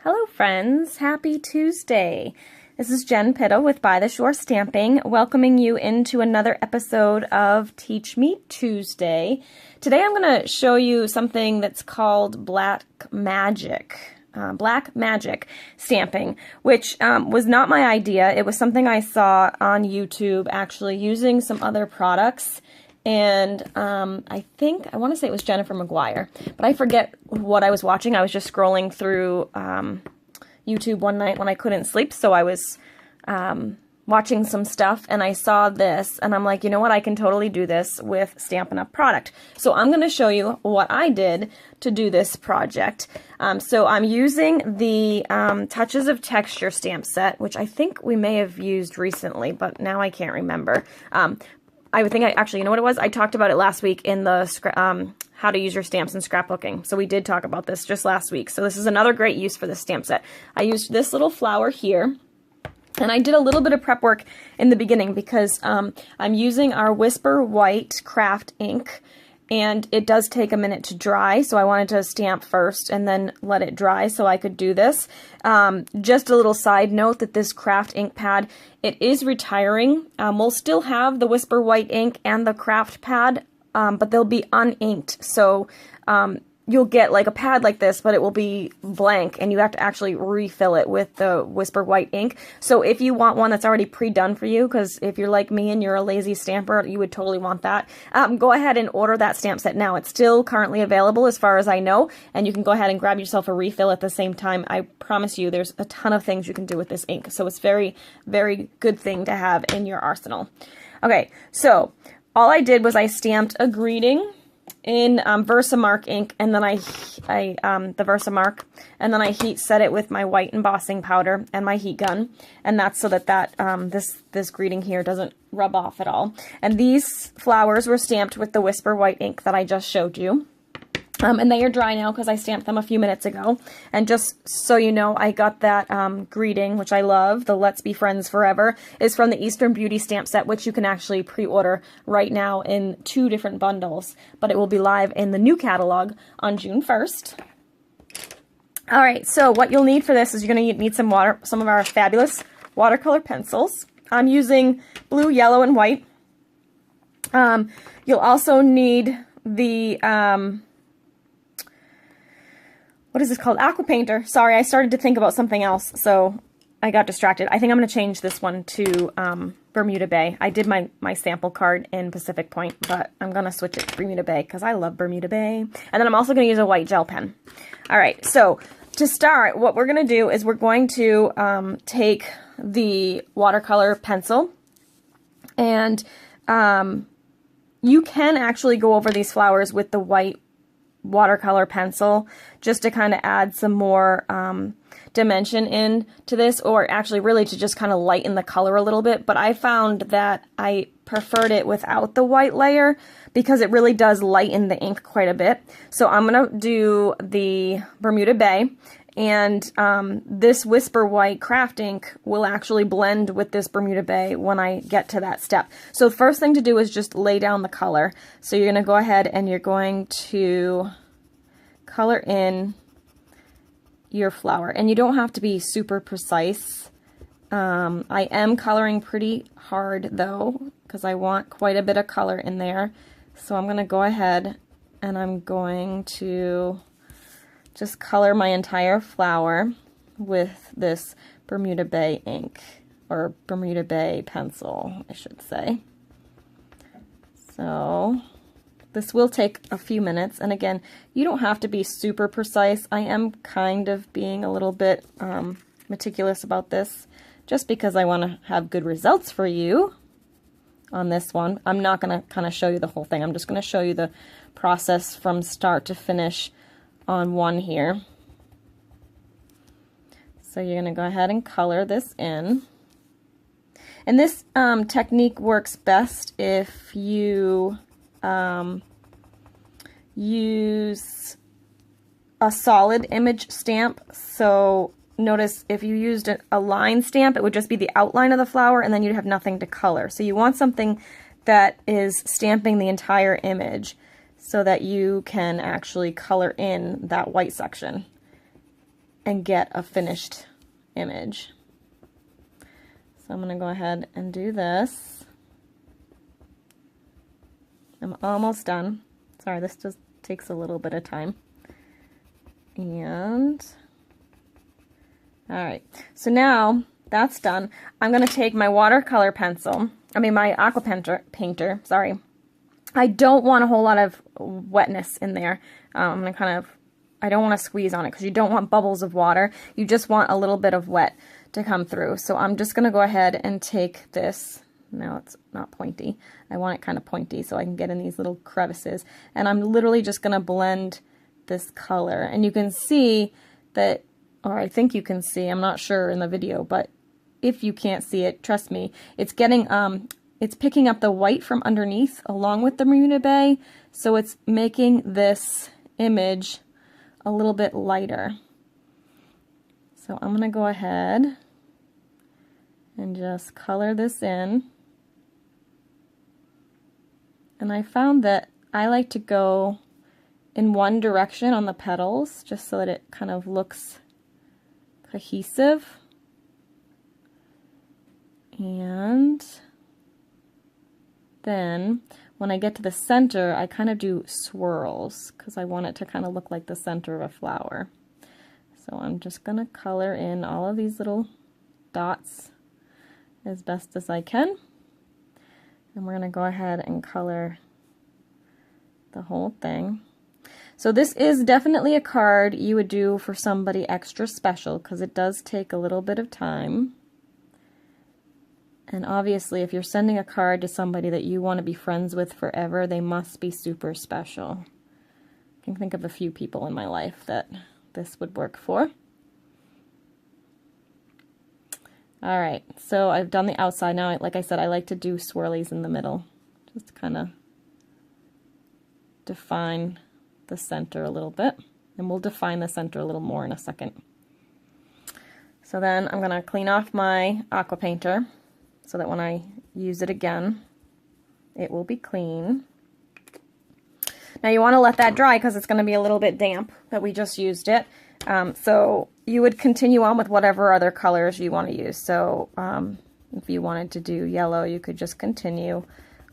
Hello friends, happy Tuesday. This is Jen Pitta with By the Shore Stamping, welcoming you into another episode of Teach Me Tuesday. Today I'm going to show you something that's called Black Magic stamping, which was not my idea. It was something I saw on YouTube actually using some other products. And I want to say it was Jennifer McGuire, but I forget what I was watching. I was just scrolling through YouTube one night when I couldn't sleep, so I was watching some stuff, and I saw this, and I'm like, you know what, I can totally do this with Stampin' Up! Product. So I'm going to show you what I did to do this project. So I'm using the Touches of Texture stamp set, which I think we may have used recently, but now I can't remember. I would think actually, you know what it was? I talked about it last week in the how to use your stamps in scrapbooking. So we did talk about this just last week. So this is another great use for the stamp set. I used this little flower here, and I did a little bit of prep work in the beginning because I'm using our Whisper White craft ink, and it does take a minute to dry, so I wanted to stamp first and then let it dry so I could do this. Just a little side note that this craft ink pad, it is retiring. We'll still have the Whisper White ink and the craft pad, but they'll be uninked. So you'll get like a pad like this, but it will be blank, and you have to actually refill it with the Whisper White ink. So if you want one that's already pre-done for you, because if you're like me and you're a lazy stamper, you would totally want that, go ahead and order that stamp set now. It's still currently available as far as I know, and you can go ahead and grab yourself a refill at the same time. I promise you there's a ton of things you can do with this ink, so it's very, very good thing to have in your arsenal. Okay, so all I did was I stamped a greeting in Versamark ink, and then the Versamark, and then I heat set it with my white embossing powder and my heat gun, and that's so that this greeting here doesn't rub off at all. And these flowers were stamped with the Whisper White ink that I just showed you. And they are dry now because I stamped them a few minutes ago. And just so you know, I got that greeting, which I love, the Let's Be Friends Forever, is from the Eastern Beauty stamp set, which you can actually pre-order right now in 2 different bundles. But it will be live in the new catalog on June 1st. All right, so what you'll need for this is you're going to need some of our fabulous watercolor pencils. I'm using blue, yellow, and white. You'll also need the what is this called? Aqua Painter. Sorry, I started to think about something else, so I got distracted. I think I'm going to change this one to Bermuda Bay. I did my sample card in Pacific Point, but I'm going to switch it to Bermuda Bay because I love Bermuda Bay. And then I'm also going to use a white gel pen. All right, so to start, what we're going to do is we're going to take the watercolor pencil, and you can actually go over these flowers with the white watercolor pencil just to kind of add some more dimension into this, or actually really to just kind of lighten the color a little bit. But I found that I preferred it without the white layer because it really does lighten the ink quite a bit. So I'm going to do the Bermuda Bay, and this Whisper White craft ink will actually blend with this Bermuda Bay when I get to that step. So the first thing to do is just lay down the color. So you're going to go ahead and you're going to color in your flower. And you don't have to be super precise. I am coloring pretty hard though, because I want quite a bit of color in there. So I'm going to go ahead and I'm going to just color my entire flower with this Bermuda Bay ink, or Bermuda Bay pencil, I should say. So this will take a few minutes, and again, you don't have to be super precise. I am kind of being a little bit meticulous about this, just because I want to have good results for you on this one. I'm not going to kind of show you the whole thing. I'm just going to show you the process from start to finish on one here. So you're going to go ahead and color this in. And this technique works best if you use a solid image stamp. So notice if you used a line stamp, it would just be the outline of the flower and then you'd have nothing to color. So you want something that is stamping the entire image so that you can actually color in that white section. and get a finished image. So I'm going to go ahead and do this. I'm almost done. Sorry, this just takes a little bit of time. And all right, so now that's done. I'm going to take my watercolor pencil, my aqua painter, sorry. I don't want a whole lot of wetness in there. I'm going to I don't want to squeeze on it because you don't want bubbles of water. You just want a little bit of wet to come through. So I'm just going to go ahead and take this. Now it's not pointy. I want it kind of pointy so I can get in these little crevices. And I'm literally just going to blend this color. And you can see that, or I think you can see, I'm not sure in the video, but if you can't see it, trust me, it's getting, it's picking up the white from underneath along with the Marina Bay. So it's making this image a little bit lighter. So I'm going to go ahead and just color this in. And I found that I like to go in one direction on the petals just so that it kind of looks cohesive. And then when I get to the center, I kind of do swirls because I want it to kind of look like the center of a flower. So I'm just going to color in all of these little dots as best as I can. And we're going to go ahead and color the whole thing. So this is definitely a card you would do for somebody extra special because it does take a little bit of time. And obviously, if you're sending a card to somebody that you want to be friends with forever, they must be super special. I can think of a few people in my life that this would work for. All right, so I've done the outside. Now, like I said, I like to do swirlies in the middle, just to kind of define the center a little bit. And we'll define the center a little more in a second. So then I'm going to clean off my aqua painter, so that when I use it again, it will be clean. Now you want to let that dry because it's going to be a little bit damp that we just used it. So you would continue on with whatever other colors you want to use. So if you wanted to do yellow, you could just continue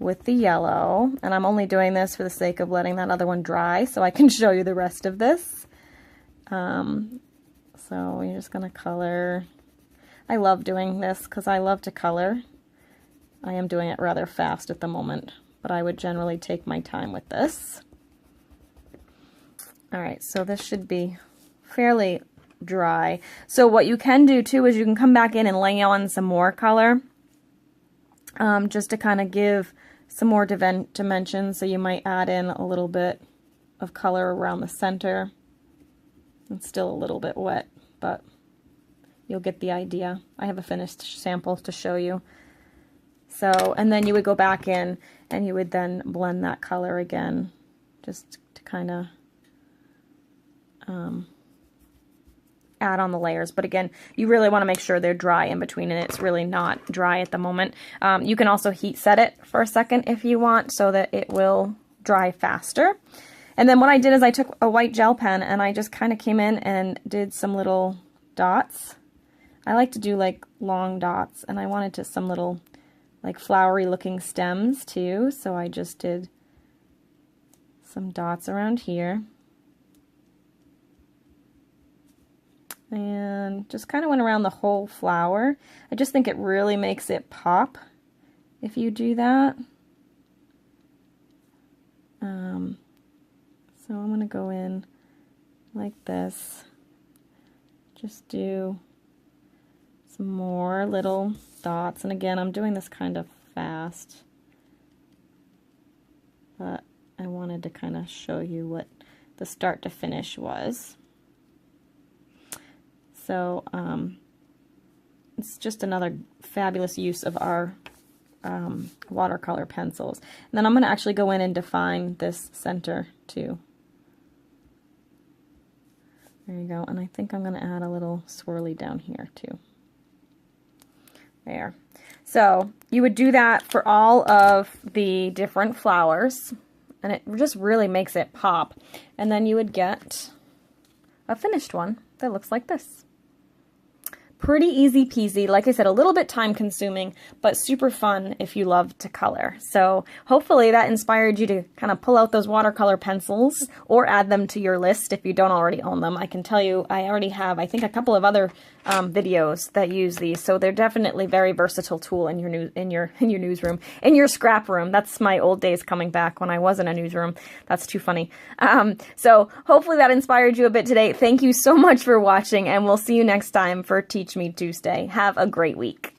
with the yellow. And I'm only doing this for the sake of letting that other one dry so I can show you the rest of this. So you're just going to color. I love doing this because I love to color. I am doing it rather fast at the moment, but I would generally take my time with this. All right, so this should be fairly dry. So what you can do too is you can come back in and lay on some more color just to kind of give some more dimension. So you might add in a little bit of color around the center. It's still a little bit wet, but you'll get the idea. I have a finished sample to show you. So, and then you would go back in and you would then blend that color again, just to kind of add on the layers. But again, you really want to make sure they're dry in between, and it's really not dry at the moment. You can also heat set it for a second if you want so that it will dry faster. And then what I did is I took a white gel pen and I just kind of came in and did some little dots. I like to do like long dots, and I wanted to some little like flowery looking stems too, so I just did some dots around here and just kind of went around the whole flower. I just think it really makes it pop if you do that. So I'm going to go in like this, just do some more little dots, and again I'm doing this kind of fast, but I wanted to kind of show you what the start to finish was. So it's just another fabulous use of our watercolor pencils. And then I'm going to actually go in and define this center too. There you go, and I think I'm going to add a little swirly down here too. There. So you would do that for all of the different flowers, and it just really makes it pop. And then you would get a finished one that looks like this. Pretty easy peasy. Like I said, a little bit time consuming, but super fun if you love to color. So hopefully that inspired you to kind of pull out those watercolor pencils or add them to your list if you don't already own them. I can tell you I already have, I think, a couple of other videos that use these. So they're definitely very versatile tool in your newsroom, in your scrap room. That's my old days coming back when I was in a newsroom. That's too funny. So hopefully that inspired you a bit today. Thank you so much for watching, and we'll see you next time for Teach Me Tuesday. Have a great week.